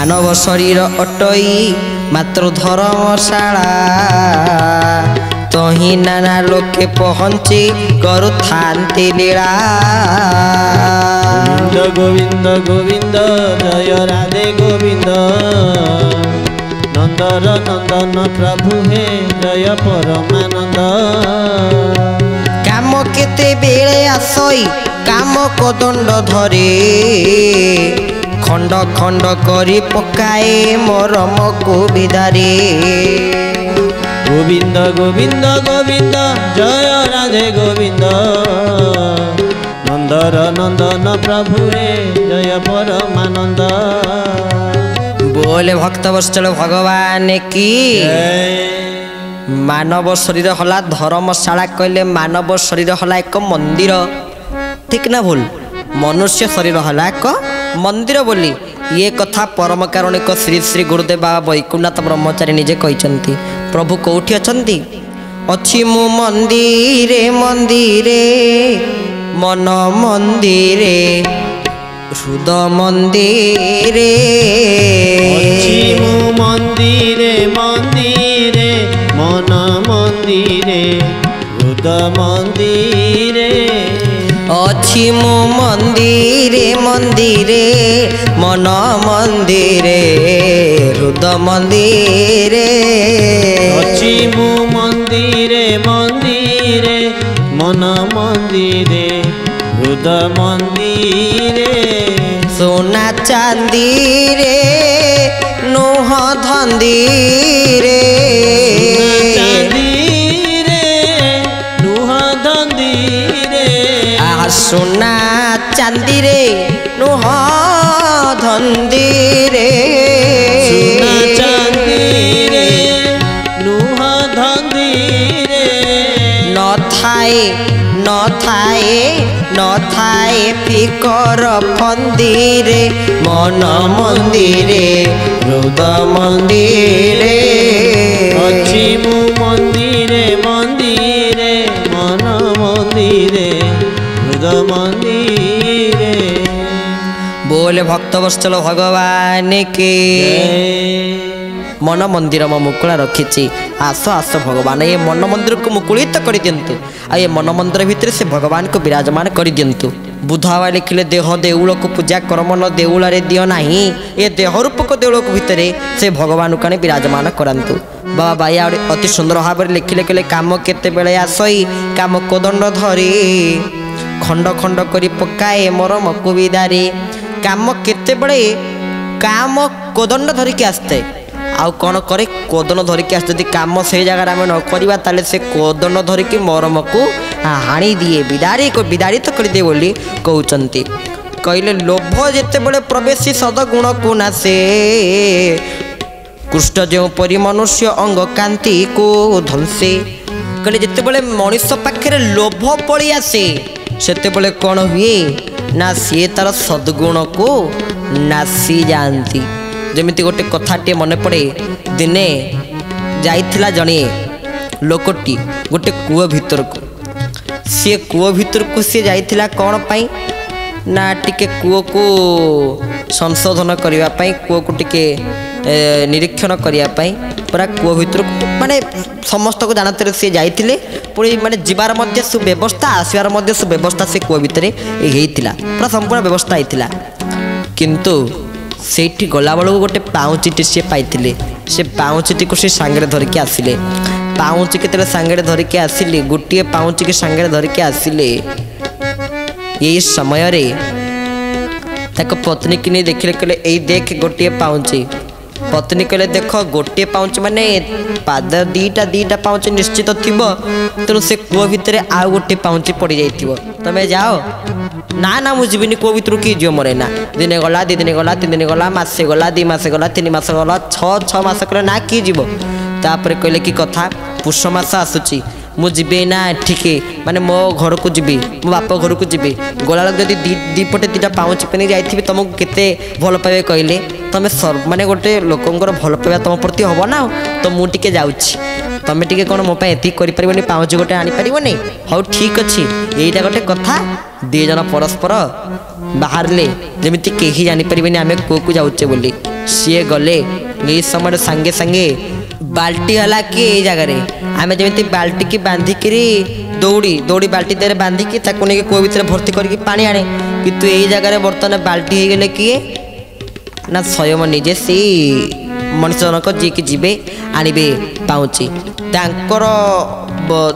मानव शरीर अटई मात्र धर्मशाला तही नाना लोके पहुँची करू थांती लीला। गोविंद गोविंद जय राधे गोविंद नंदर नंदन प्रभु हे जय परमानंद। काम केते बेले आसई काम को दंड धरे खंड खंड करी पकाए मरम को विदारे। गोविंद गोविंद गोविंद जय राधे गोविंद नंदर नंदन प्रभु हे जय परमानंद। बोले भक्त वत्सल भगवान की। मानव शरीर हला धर्मशाला कहले मानव शरीर हला एक मंदिर ठीक ना भूल मनुष्य शरीर हला एक मंदिर बोली ये कथा परम कारुणिक श्री श्री गुरुदेव बाबा वैकुंठनाथ ब्रह्मचारी निजे कहते। प्रभु कौटी अछंती अच्छी मु मंदिरे मंदिरे मन मंदिरे हृद मंदिरे मंदिरे मंदिरे मन मंदिरे हृद मंदिरे अच्छी मु मंदिरे मंदिरे मन मंदिरे हृद मंदिरे अच्छी मु मंदिरे मंदिरे मन मंदिरे हृद मंदिरे सोना चांदी रे नुह धंदी रे नुह धंदी रे सोना चांदी रे नुह धंदी रे सोना चांदी रे नुह धंदी रे न थाए फिकर फंदिरे मन मंदिरे हृद मंदिरे अच्छी मु मंदिरे मंदिरे मन मंदिरे हृद मंदिरे। बोले भक्त वत्सल भगवान के। मन मंदिर मो मुकुला रखी आस आस भगवान ये मन मंदिर को मुकुलित कर दिंतु आ ये मन मंदिर भितर से भगवान को विराजमान कर दिंतु। बुधवा लिखिले देह देउल को पूजा कर मन देउल दियो नाही ये देह रूपक देउल को भितर से भगवान को विराजमान करंतु। बाबा भाई अति सुंदर भाव लिखिले कहले काम केते बेले आसई काम कोदंड धरी खंड खंड करी पकाए मरम को विदारे। काम केते बेले काम कोदंड धरिकी आसते आउ कौन करे कोदन धरिकी आस जदि काम से जगह आम न करवा ताले से कोदन धरिकी मरम को हाणी दिए विदारित करदे बोली कहते। कहले लोभ जिते बड़े प्रवेशी सदगुण को नासे कृष्ण जो परी मनुष्य अंग कांति को ध्वंसे। कहले जिते बड़े मनुष्य पाखे लोभ पड़ी आसे सेते बड़े कौन हुए ना सी तार सद्गुण को नासी जाती। जमिति गोटे कथाटे मन पड़े दिने जाइथिला जणे लोकटी गोटे कूଅ भीतर को सी कूଅ भीतर को सी जाइथिला कौन पाई ना टिके कूଅ को संशोधन करने कूଅ को टिके निरीक्षण करने पूरा कूଅ भीतर माने समस्त को जानते सी जाइथिले पूरी माने जीवार मध्य सुव्यवस्था आसवार मध्य सुव्यवस्था से कूଅ भीतर होइथिला पूरा संपूर्ण व्यवस्था होइथिला। किंतु सेठी गला बेलू गोटे पाउचीटी सी पाइले से पाउचीटी को सी सांगे धरिकी आसिले पाउची के सांगे धरिकी आसिले गोटे पाउची के सांगे धरिकी आसिले ये समय रे ताको पत्नी की नहीं देखिले कहले एई देख गोटे पाउची पत्नी कहले देख गोटे पाउच माने पाद दीटा पाउच निश्चित थिबो तेणु से कूଅ भितर आउ गोटे पाउच पड़ी जाइथिबो तमे जाओ ना ना मुझे जीविनी कूଅ भितर कि जो मरे ना दिने गला 2 दिन गला 3 दिन गला मासे गला 2 मास गला 3 मास गला 6 मास कले ना कि जीवो तापर कहले कि कथा पुष मास आसुची मु जीवे ना ठीक माने मो घर को जीवी मो बाप घर को जीवी गला जदि दीपटे 2टा पाउच पेनी जाइथिबे तुमको केते भल पाइबे कहले तमे माने गोटे लोकंकर भल पाइबा तुम प्रति हबो ना तो मु टिके जाउछि तमें टी कौन मो एति कर पाउच गोटे आनीपारे हौ ठीक अच्छे यहीटा गोटे कथा 2 जन परस्पर बाहर जमी कहीं जानीपर आम कूଅ को जाऊे बोली सी गले ये समय सांगे सांगे बाल्टी हला कि ये जगार आम जमी बाल्टी की बांधिक दौड़ी दौड़ी बाल्टी देर बांधिक नहीं कोई भितर भर्ती करके पानी आने कितु यही जगार बर्तमान बाल्टी हो गले किए ना स्वयं निजे से मनीष जनक जी की जीवे आनबे पाऊँची तांकर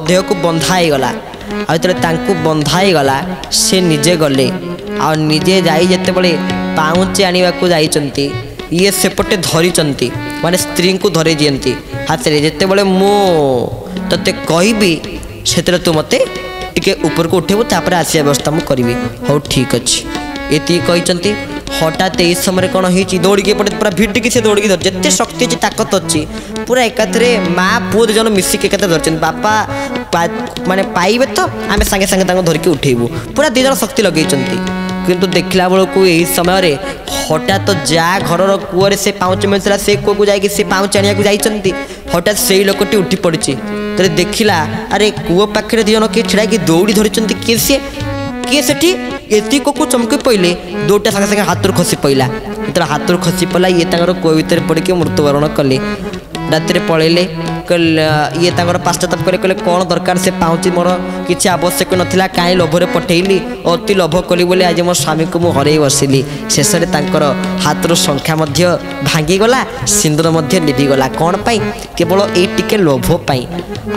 देह को बंधाई गला आते बंधाई गला से निजे गले आ निजे जाई जेते बड़े पाऊँची आने को जाइचंती ये सेपटे धरी माने स्त्री को धरे दियंती हाथ में जिते बड़े मु ते कहबी से तू मत टे ऊपर को उठेबू तापर आसिया व्यवस्था मुझे करी हो ठीक अच्छे ये कहते हठात यही समय कौन हो दौड़ी पड़े पूरा भिडिकी से दौड़ी धर जिते शक्ति अच्छी ताकत अच्छी पूरा एकाथरे माँ पुओ दु जन मिसिक एकाथ धरते बापा माने पाइबे तो आम सांगे सांगे धरिकी उठेबू पूरा दी जन शक्ति लगे किंतु देखला बेलू यही समय हठात तो जा घर कूअरे से पाउच मिलता से कूआ को जाकि से पाउच आने को जाइए हठात से लोकटी उठी पड़ी तो देखला अरे कूआ पाखे दी जन किए छिड़ा कि दौड़ी धरी किए सी किए से एति को चमके पड़े दौड़ा सागे सागे हाथ खसी पड़ा जो हाथ खसी पड़ा ये कूआ भितर पड़ के मृत्युवरण कले राति पलैले ये पाश्चाताप कले कहले कौन दरकार से पाउची मोर किसी आवश्यक नाला कहीं लोभरे पठेली अति लोभ कली बोले आज मो स्वामी को मुझे हरई बसिली शेष में हाथर संख्या भांगीगला सिंदूर लिभिगला कौन पाई केवल ये टिके लोभ पाई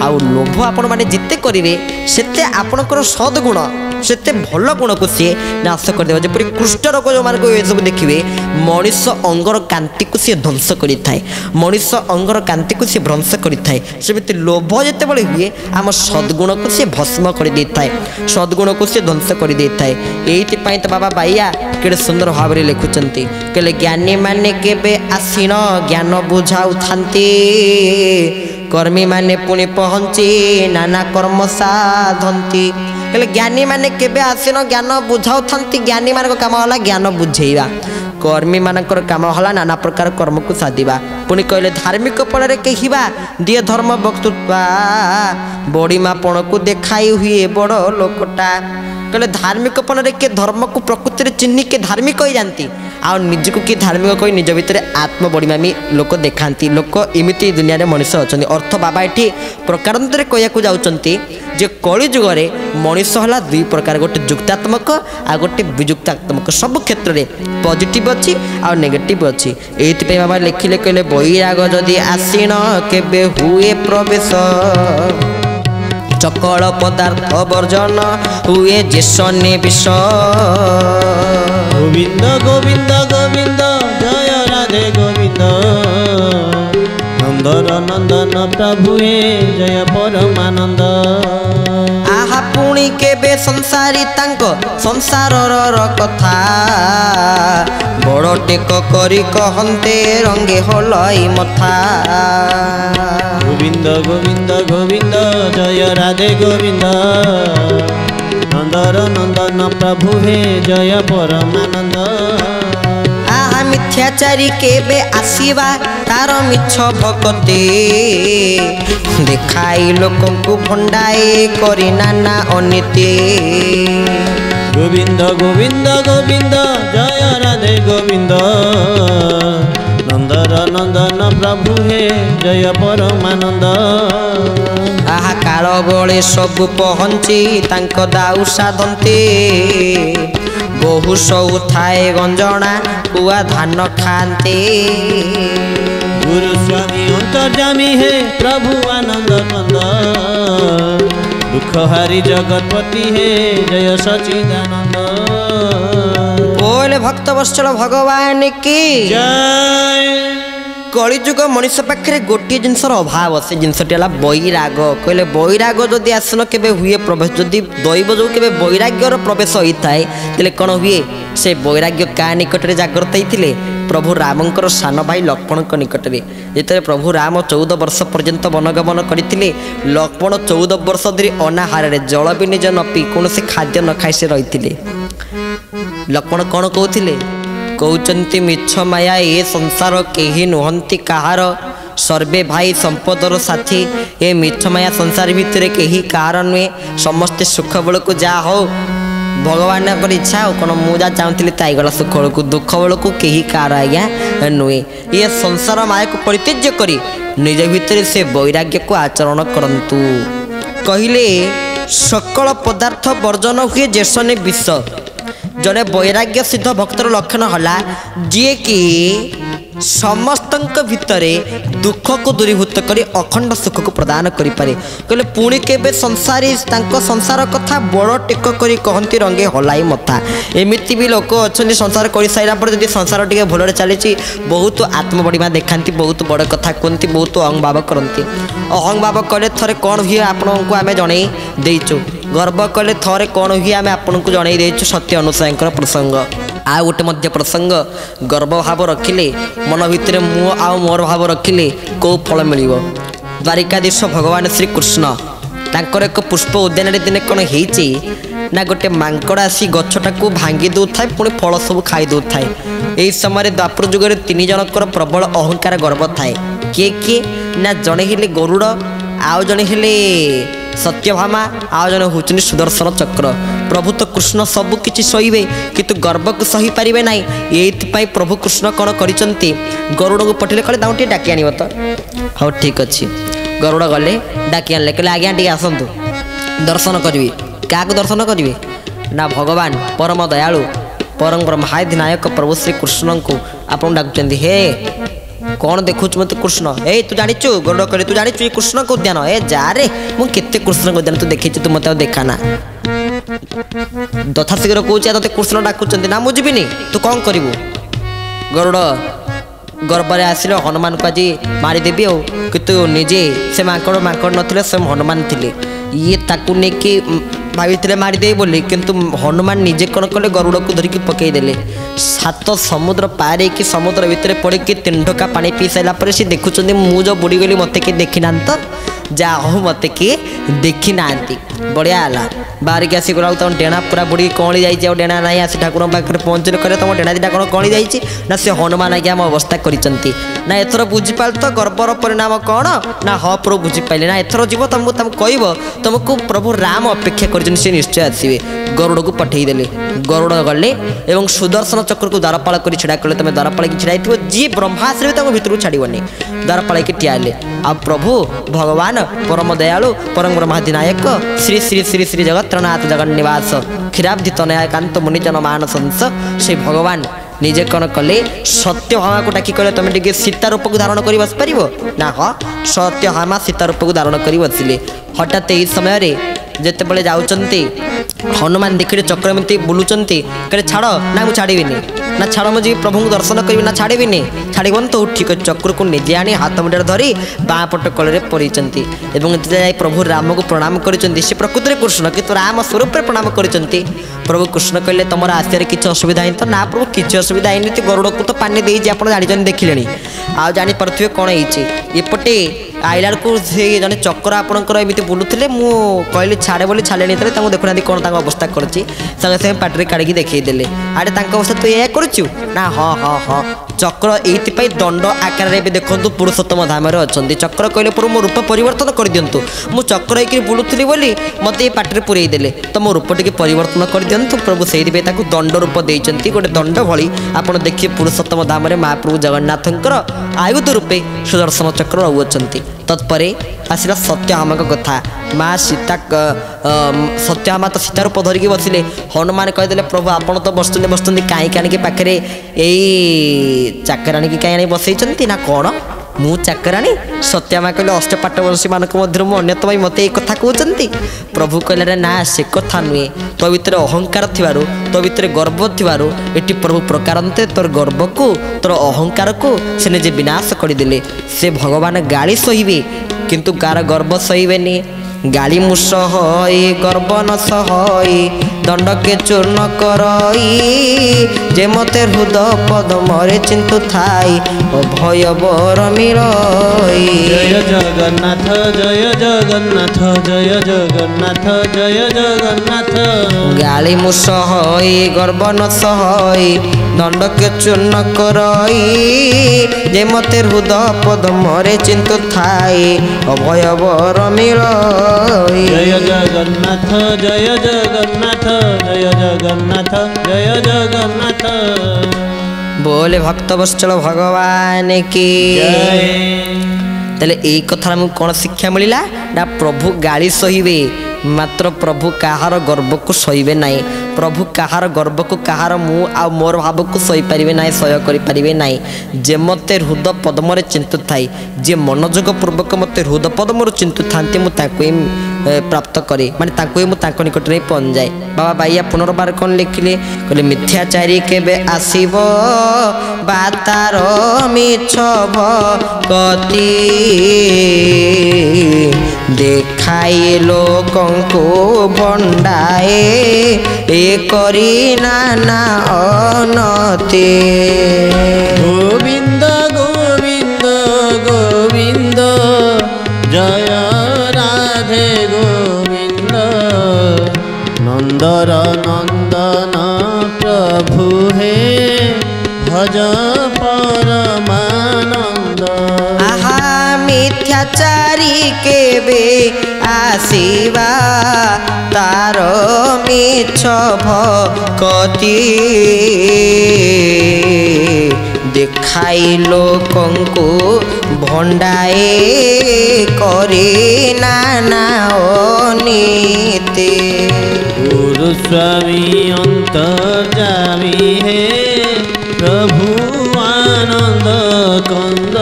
आउ लोभ आपण मैंने जिते करेंगे से आपणकर सद्गुण से भल गुण को सी नाश करदे जपरी कुष्ठ रोग जो मान ये सब देखिए मनीष अंगर कांति को सी ध्वंस करें मनीष अंगर कांति को सी भ्रंश करें सेमती लोभ जिते बड़े हुए आम सद्गुण को सी भस्म कर सद्गुण को सी ध्वंस कर ये तो बाबा बाइया केड़े सुंदर भाव में लिखुंट कहले ज्ञानी माने केबे आसीन ज्ञान बुझाऊ थांती कर्मी माने पुणी पहुँची नाना कर्म साधंती कहले ज्ञानी माने केबे आसीन ज्ञान बुझाऊ थांती ज्ञानी मान काम होला ज्ञान बुझेଇବା कर्मी मानकर काम होला नाना प्रकार कर्म को साधिबा पुणी कहले धार्मिक फल कहिबा दिए धर्म वक्तृत्वा बड़ीमापण को देखाई हुए बड़ लोकटा कहले धार्मिक फल के धर्म को प्रकृति में चिन्ह के धार्मिक ही जाती आ निज को किए धार्मिक कही निज भितर आत्म बड़ीमामी लोक देखाती लोक इमिति दुनिया में मनीष अच्छा अर्थ बाबा ये प्रकारांतर कहू जाऊँगी जे कली जुगरे मनीष है दुई प्रकार गोटे युक्तात्मक आ गोटे विजुक्तात्मक सब क्षेत्र में पॉजिटिव अच्छी आ नेगेटिव अच्छी ये बाबा लिखिले कहले बैराग जदि आसीन केबे हुए प्रवेश चकल पदार्थ वर्जन हुए जे सन्निवेश गोविंद गोविंद गोविंद जय राधे गोविंद नंदर नंदन प्रभु हे जय परमानंद आहा पुणी केबे संसारी तांको संसारर कथा बड़ टेक करी कहंते रंगे हलई मथा गोविंद गोविंद गोविंद जय राधे गोविंद नंदर नंदन प्रभु हे जय परमानंद आहा मिथ्याचारी केबे आसीबा तार मिछ भक्ति देखाई लोक को भंडाए करी नाना अनिति गोविंद गोविंद गोविंद जय राधे गोविंद नंदर नंदन प्रभु हे जय परमानंद आहा काल बळे सब पहुँची तांक दाऊ साधंती बहु सौ थाए गंजना कुआ धान खाते गुरु स्वामी अंतर्जामी हे प्रभु आनंद कंद दुख हारी जगतपति हे जय सचिदानंद बोले भक्त वत्सल भगवान की जय कलिजुग मनीष पाखे गोटे जिनसर अभाव से जिनसटी है बैराग कहले बैराग जदि आसन के हुए प्रवेश जदि दैव जो के बैराग्यर प्रवेश होता है तेल कौन हुए से बैराग्य क्या निकट में जागृत होते प्रभु रामंकर सान भाई लक्ष्मण निकट में जिते प्रभु राम 14 वर्ष पर्यंत वनगमन करते लक्ष्मण 14 वर्ष धरी अनाहार जल भी निज न पी कौन से खाद्य न खाई से रही लक्ष्मण कौन कहते कहते मिछ माया ये संसार केही नुहंती कहार सर्वे भाई संपदर साथी ये मिछ माया संसार भितर केही कहार नुहे समस्ते सुख बेल को जा हो भगवान इच्छा और कौन मुझा चाहूली ताईगला सुख बेलू दुख बेलू कहीं कार आज्ञा नुहे ये संसार माया को परित्यज्य करी निज भितर से वैराग्य को आचरण करंतु कहले सकल पदार्थ वर्जन हुए जेसने विष जड़े वैराग्य सिद्ध भक्तर लक्षण हला जी कि समस्त भितर दुख को दूरीभूत करी अखंड सुख को प्रदान करें कहले पुणी के संसारी संसार कथा बड़ टेक करी कहती रंगे हलाई मथा एमती भी लोक अच्छा संसार कर सारा पर जब संसार टे भल चली बहुत आत्मबड़िमा देखा बहुत बड़ कथा कहती बहुत अहंग भाव करती अहंग भाव कले थे कौन हुए आपण को आम जन देचु गर्व कले थे कौन हुए आम आपन को जन देचु सत्य अनुसाय प्रसंग आ गोटे प्रसंग गर्व भाव रखिले मन भितर मु आ मोर भाव रखिले कौ फल मिल द्वारिकाधीश भगवान श्री कृष्ण तांकर एक पुष्प उद्यान दिने कौन होती ना गोटे मांकड़ आसी गछटा को भांगी दौ था पुणी फल सब खाई दौ था यही समय द्वापर जुगर तीन जनकर प्रबल अहंकार गर्व थाए किए ना जड़े हेले गरुड़ आउ जड़े हेले सत्यभामा आउ जन होचुनी सुदर्शन चक्र प्रभु तो कृष्ण सब किछि सहिबे किंतु गर्व को सही पारिबे नाही एइथि प्रभु कृष्ण कौन करिसंती गरुड़ को पठिले कहले दाउटी डाकी आनिब तो हाँ ठीक अच्छे गरुड़ गले डाकी आनले कहले आज्ञा टी आसतु दर्शन करी क्या दर्शन करेंगे ना भगवान परम दयालु परम ब्रह्माधिनायक प्रभु श्री कृष्ण को आप डाकुं हे कौन देखु मत कृष्ण ए तू जानिचु गरुड़ कहले तू जानिचु कृष्ण को उद्यान ए जा रे मुझे कृष्ण को उद्यान तू देखी तू मत देखाना तथा शीघ्र कौचे ते कृष्ण डाकुं ना मुझे तू कौन करू गरुड़ गर्भरे आसिल हनुमान को आज मारिदेवी आ कितु निजे से माकड़ माकड़ नथिले स्वयं हनुमान थिले ये ताकू नेकी भाई मारिदे बोली किंतु हनुमान निजे कौन कले गरुड़ को धरिकी पकईदेले 7 समुद्र पार कि समुद्र भितर पड़ कि 3 ढोका पानी पी सारा पर सी देखुं मुझे बुड़ीगली मत किए देखी ना तो जा हो मत किए देखी ना बढ़िया है बाहरिक आसी गला तुम डेणा पूरा बुड़ी कौली जाइए डेणा ना आसी ठाकुर पाखे पहुँचले कहे तुम डेणा दीटा कौन कौली जाइए ना से हनुमान आज्ञा आम अवस्था करती ना एथर बुझीपाल तो गर्वर परिणाम कौन ना हाँ प्रभु बुझीपारे ना एथर जीव तुमको तुम कह तुमको प्रभु राम अपेक्षा कर निश्चय आसवे गरुड़ को पठईदेले गरुड़ गले और सुदर्शन चक्र को द्वारपाल कर छिड़ा कले तुम द्वारपाल की छिड़ा जी ब्रह्माश्र भी भितर छाड़बनी द्वारपाल की ठियाले आ प्रभु भगवान परम दयालु परम ब्रह्माधिनायक श्री श्री श्री श्री जगत्रनाथ जगन्निवास क्षीराब्धि तनयाकांत मुनिजन मानसंस से भगवान निजे कौन कले सत्यभामा को डाकी कले तुम टे सीता रूप को धारण कर बस पार ना हाँ सत्यभामा सीता रूप को धारण कर बसिले हठात यही समय जिते बड़े जाऊँच हनुमान देखिए चक्र एमती बुलूं कहे छाड़ ना मुझे छाड़बी ना छाड़ मुझे प्रभु को दर्शन करी ना छाड़बी छाड़बन तो ठीक चक्र को निजे आनी हाथ मुंडे धरी बाँ पट कल पड़ते प्रभु राम को प्रणाम कर प्रकृति कृष्ण किंतु राम स्वरूप प्रणाम कर प्रभु कृष्ण कहले तुम आसार किसी असुविधा है तो ना प्रभु किसी असुविधा है गरुड़ को तो पानी देजी आप जान देखिले आ जापे कौन होपटे आईला को जन चक्र आपंकर एमती बुलूले मुझे छाड़े बोली छाड़े देखुना कौन अवस्था करके संगे पाटे काढ़ी देखईदेले आड़े अवस्था तू या करुचु ना हाँ हाँ हाँ चक्र ये दंड आकार देखो पुरुषोत्तम धाम अच्छा चक्र कहले पर मो रूप परिवर्तन कर दिंतु मु चक्र होकर बुलूली बोली मत ये पाटे पुरईदेले तो मो रूप टे परिवर्तन कर दिंतु प्रभु से दंड रूप देते गोटे दंड भली आप देखिए पुरुषोत्तम धाम महाप्रभु जगन्नाथंकर आयुध रूपे सुदर्शन चक्र रहुअछंती तत्परे आसला सत्यभामा कथा माँ सीता सत्यभामा तो सीता रूप धरिकी बसिले हनुमान कहीदेले प्रभु आपड़ तो बसुँच बसुँच कहीं आनिक पाखे यही चाकराणी की कहीं बसई ना कौन मु चाकराणी सत्यभामा कहले अष्टपाटवंशी मानक मध्य अन्यतम मत ये कथा कहते प्रभु कहले ना से कथा नुहे तो भितर अहंकार थिबारु तो भितर गर्व थिबारु एटी प्रभु प्रकारंते तोर गर्व को तोर अहंकार को से निजे विनाश करदेले से भगवान गाली सहिबे किंतु कार गर्व सहिबेनी गाली मुसह गर्व न सही दंड के चूर्ण करई जे मते हृदय पद मरे चिंतु थाई अभय बर मिलई जय जगन्नाथ जय जगन्नाथ जय जगन्नाथ जय जगन्नाथ गाली मुसह गर्व न सही दंड के चूर्ण करई जे मते हृदय पद मरे चिंतु थाई अभय बर मिलई जय जगन्नाथ जय जगन्नाथ जय जगन्नाथ जय जगन्नाथ। बोले भक्तवत्सल भगवान की तेले यही कथा कौन शिक्षा मिलला ना प्रभु गाड़ी सहिबे मात्र प्रभु कहार गर्व को सहीबे ना प्रभु कहार गर्व को कहार मु आ मोर भाव को सही पारे ना सह्य करें ना जे मते हृद पद्म चिंतु थाई जे मनोजोग पूर्वक मत हृद पद्म चिंतु था प्राप्त करे माने मुझे निकट में पहुँच जाए। बाबा बाइया पुनर्बार कौन लिखिले कहले मिथ्याचारी केबे आसीब बातार मिछ भक्ति देखाई लोकों को भंडाए ए करी नाना अनते। गोविंद गोविंद गोविंद जय राधे गोविंद नंदर नंदन प्रभु हे भज परमानंद। आहा मिथ्याचारी केबे आसीबा तार मिछ भक्ति देखाई लोकों को भंडाए करे नाना अनीति। गुरु स्वामी अंतर्जामी है प्रभु आनंद कंद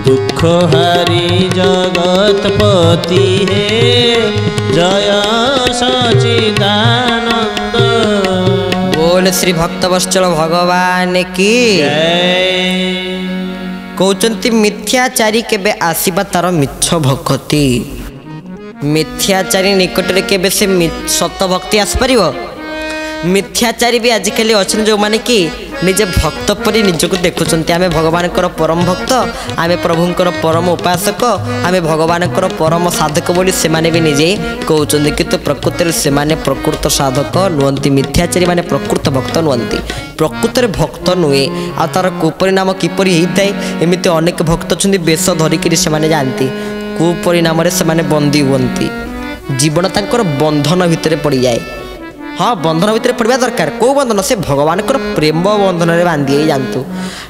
दुख हारी जगतपति है जय सचिदानंद। बोल श्री भक्तवत्सल भगवान की कहते मिथ्याचारी केबे आसीबा तार मिछ भक्ति मिथ्याचारी निकट में केबे से सत भक्ति आसपार। मिथ्याचारी भी आजिकल अच्छा जो माने कि निजे भक्त परी निजक देखुंत आम भगवान परम भक्त आम प्रभुंर परम उपासक आम भगवान परम साधक बोली से भी निजे कहते कि प्रकृति से प्रकृत साधक नुहति मिथ्याचारी माने प्रकृत भक्त नुहति प्रकृत भक्त नुहे आ तार कुपरिणाम किपरि होता है एमती अनेक भक्त अच्छा बेश धरिकी से जानती कुपरिणाम से बंदी हुंती जीवन तांकर बंधन भितर पड़ जाए। हाँ बंधन भितर पड़ा दरकार कौ बंधन से भगवान प्रेम बंधन में बांधि जातु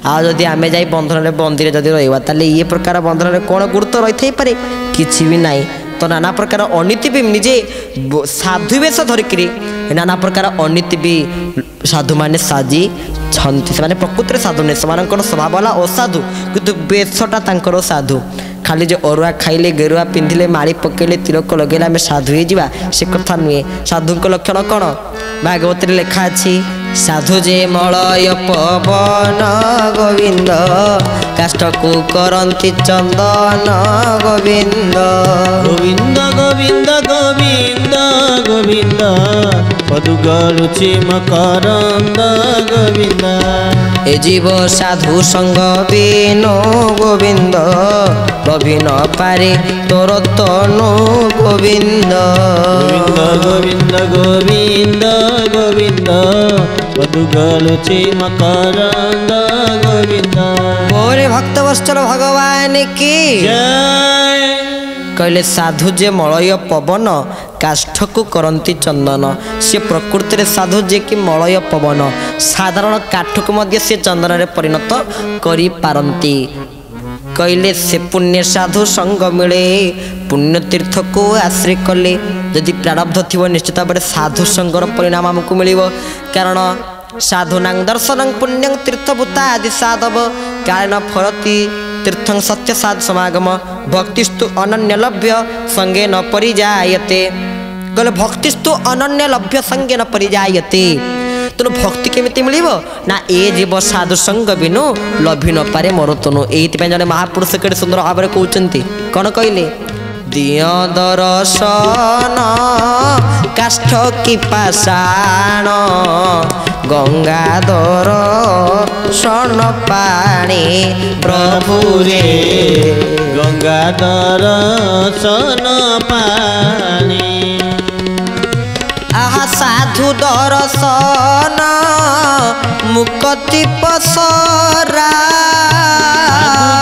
आदि आम जा बंधन में बंदी जदि रहा ताले ये प्रकार बंधन में कौन गुरुत्व रही पारे किसी भी ना तो नाना प्रकार अनीति भी निजे साधु वेश धरिकी नाना प्रकार अनीति भी साधु माने साजी से प्रकृति साधु नहीं से स्वभाव वाला असाधु किंतु वेशटा तांकर साधु खाली जो अरुआ खाइले गेरुआ पिंधिले माड़ी पकेले तिलक लगे आम साधु हो से कथा नुहे। साधु लक्षण कौन भागवत लेखा अच्छी साधु जे मलय पवन गोविंद काष्ठ को करंती चंदन गोविंद गोविंद गोविंद गोविंद गोविंद पदुगलुचि मकरंद गोविंद ए जीव साधु संग बिनु गोविंद कभी न पारे तोर तनु गोविंद गोविंद गोविंद गोविंद पदुगलुचि मकरंद गोविंद। बोले भक्तवत्सल भगवान की जय। कहले साधु जे मलय पवन काष्ठ को करंती चंदन से प्रकृति साधु जे कि मलय पवन साधारण काठ को मध्य से चंदन रे परिणत करी पारंती। कहले से पुण्य साधु संग मिले पुण्य तीर्थ को आश्रय कले यदि प्रारब्ध थी निश्चित भाव साधु संगर परिणाम आमको मिल कारण साधुनां दर्शनं पुण्यं तीर्थभूता आदि साधव कारण फलती तीर्थं सत्य साध समागम भक्तिस्तु अनन्य लभ्य संगे न परिजायते। कहले भक्तिस्तु अनन्य लभ्य संगे न परिजायते तेणु भक्ति केमिति मिल ना ए जीव साधु संग बिनु लभि न पारे मोर तनु। एइथिपाई जने महापुरुष केते सुंदर भाव में कहउचंती कौन कहले दिय दर्शन काष्ठ की पाषाण गंगाधर सन पाणी प्रभु रे गंगाधर सन पाणी आहा साधु दर्शन मुक्ति पसरा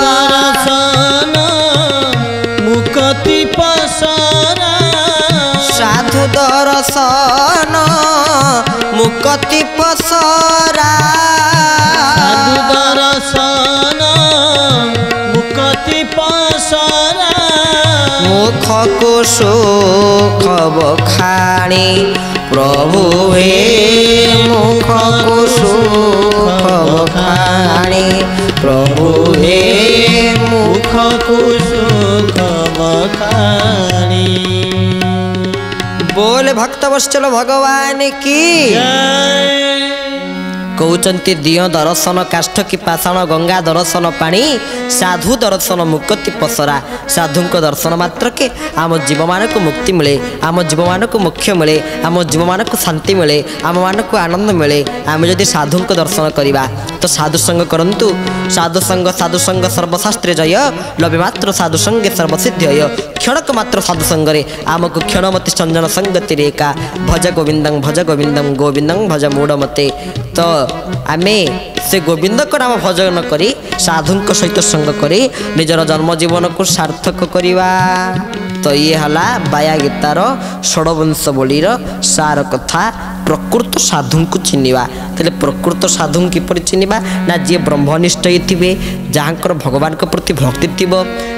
दर्शन मुक्ति पसरा साधु दर्शन मुक्ति पसरा साधु दर्शन मुक्ति पसरा मुख को सुख बखाणी प्रभु हे मुख को सुख बखाणी प्रभु हे मुख को सुख बखानी बोल भक्त वत्सल भगवान की कहते दिय दर्शन काष्ठ की पाषाण गंगा दर्शन पानी साधु दर्शन मुक्ति पसरा साधु दर्शन मात्र के आम जीव मान को मुक्ति मिले आम जीव मान को मोक्ष मिले आम जीव मान को शांति मिले आम मान को आनंद मिले आम जदि साधु दर्शन करवा तो साधु संग करंतु साधु संग सर्वशास्त्रे जय लभे मात्र साधु संगे सर्वसिद्धय क्षणक मात्र साधु संगरे आमको क्षणमति संजन संगति रेखा भज गोविंदं गोविंदं भज मूढ़मते तो आमे से गोविंद को नाम भजन करी साधु सहित संग करी निजर जन्म जीवन को सार्थक करिवा तो ये हला बाया गीतार षडवंश बोलीर सार कथा प्रकृत साधु को चिन्हवा तेरे प्रकृत साधु किपर चिन्हवा ना जी ब्रह्मनिष्ठ थे जहाँकर भगवान के प्रति भक्ति थी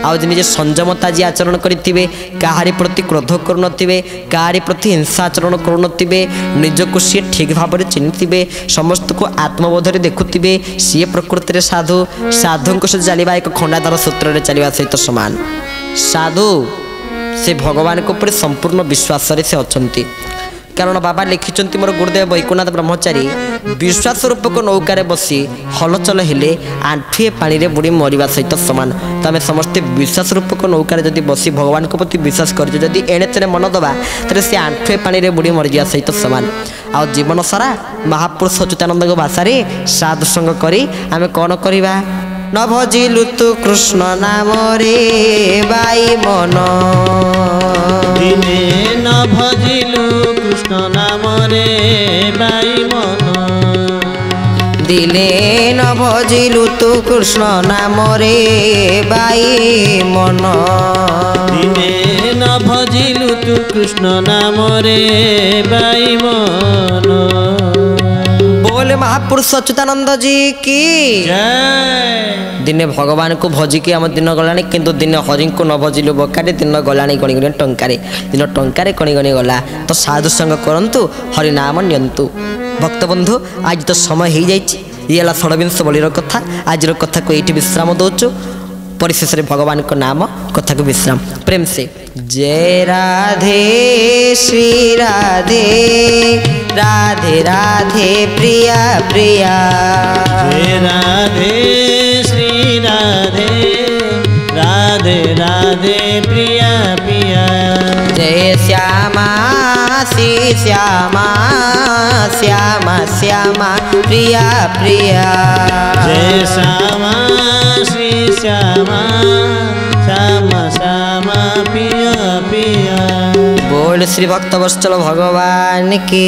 आजे संयमता जी आचरण करेंगे कहारी प्रति क्रोध करुनथिबे कहारी प्रति हिंसा आचरण करुनथिबे निजको सी ठीक भाव में चिन्हिथिबे समस्त को आत्मबोधरे देखुथिबे सी प्रकृति रे साधु साधु सहित चलवा एक खंडाधार सूत्र चलवा सहित सामान साधु से भगवान को ऊपर संपूर्ण विश्वास से अच्छा कारण बाबा लिखिंट मोर गुरुदेव वैकुनाथ ब्रह्मचारी विश्वास रूपक नौकार बसी हलचल हेले आंठुए पानी रे बुड़ी मरिबा सहित सामान तो आम समस्ते विश्वास रूपक नौकार जदि बसी भगवान को प्रति विश्वास कर एणे तेणे मन दबा तेरे से आंठुए पानी रे बुड़ी मरिजा सहित सामान आ जीवन सारा महापुरुष अच्युतानंद भाषा साधु संग करी आम कौन करवा न भजिलु तु कृष्ण नाम रे बाई मन दिने न भजिलु कृष्ण नाम रे बाई मन दिने न भजिलु तु कृष्ण नाम रे बाई मन दिने न भजिलु तु कृष्ण नाम रे बाई मन बोले महापुरुष अच्युतानंद जी की दिने भगवान को भजिकी आम दिन गला किंतु दिन हरि को न भजिलु बकारे दिन गला गणी गणी टंकारे दिन टंकारे गणी गणी गला तो साधु संग करंतु हरि नाम नियंतु भक्त बंधु आज तो समय हो जाए ये षडविंश बलिर कथा आज कथा को ये विश्राम दौचु परिशेष भगवान को नाम कथा को विश्राम प्रेम से जय राधे श्री राधे राधे राधे प्रिया प्रिया जय राधे श्री राधे राधे राधे प्रिया प्रिया जय श्यामा श्री श्यामा श्यामा श्यामा प्रिया प्रिया जय श्यामा श्री श्यामा श्यामा श्यामा प्रिया प्रिया बोल श्री भक्त वत्सल भगवान की